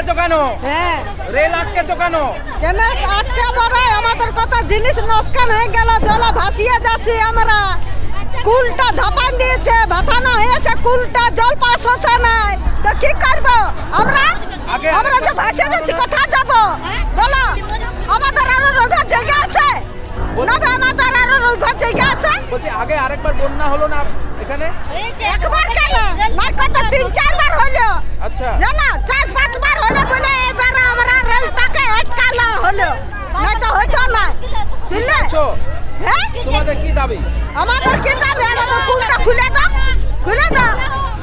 আটকেছো কেন? হ্যাঁ রেল আটকেছো কেন? কেন আটকে বড় আমাদের কত জিনিস নষ্ট হয়ে গেল, জলে ভাসিয়ে যাচ্ছি আমরা। কুলটা ধাপান দিয়েছে, ভাতানো হয়েছে কুলটা, জল পাস হচ্ছে নাই, তো কি করব আমরা? আমরা যে ভাসিয়ে যাচ্ছি কোথায় যাব বলো? আমাদের আরো রোগের জায়গা আছে না? আমাদের আরো রোগের জায়গা আছে। বলছি আগে আরেকবার বন্যা হলো না এখানে? একবার কেন না, কত 3-4 বার হলো। আচ্ছা, জানা 4-5 বার হলো বলে এবার আমরা রেলটাকে আটকালো হলো, না তো হইতো না। শুনলে? আচ্ছা, হ্যাঁ তোমাদের কি দাবি? আমাদের কি দাবি? আমাদের কুলটা খুলে দাও, খুলে দাও।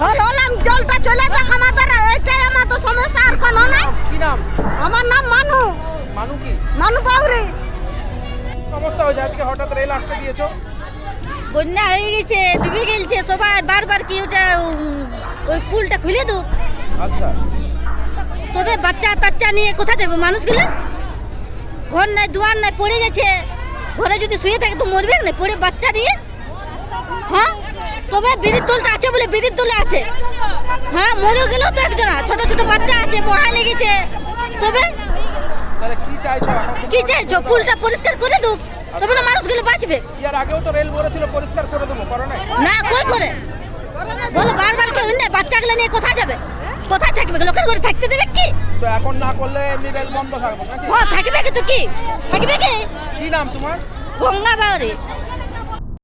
হলাম জলটা চলে যাক আমাদের, এটাই আমাদের সমস্যা, আর কোনো নাই। কি নাম? আমার নাম মানু, মানু কি মানু বাউরি। সমস্যা হয়েছে আজকে হঠাৎ রেল আটকে দিয়েছো? বন্যা হয়ে গেছে, ডুবে গেছে সবাই, বারবার কি ওটা ওই পুলটা খুলে দু। আচ্ছা, তবে বাচ্চা টাচ্চা নিয়ে কোথায় যাবো মানুষগুলো? ঘর নাই, দুয়ার নাই, পড়ে গেছে। ঘরে যদি শুয়ে থাকে তো মরবে না, পড়ে বাচ্চা নিয়ে। হ্যাঁ, তবে বিদ্যুৎ তোলটা আছে বলে বিদ্যুৎ তোলে আছে। হ্যাঁ, মরে গেলেও তো একজনা ছোট ছোট বাচ্চা আছে, বহায় লেগেছে। তবে তাহলে কি চাইছো এখন? কি চাইছো? পুলটা পরিষ্কার করে দুক, তবে না মানুষগুলো বাঁচবে। এর আগেও তো রেল বলেছিল পরিষ্কার করে দেবো, করো নাই? না, কই করে বলো? বারবার কেউ নেই, বাচ্চাগুলো নিয়ে কোথায় যাবে? কোথায় থাকবে? লোকের ঘরে থাকতে দেবে কি? তো এখন না করলে এমনি রেল বন্ধ থাকবে নাকি? থাকবে কি? তো কি থাকবে কি? কি নাম তোমার? গঙ্গা বাউরি।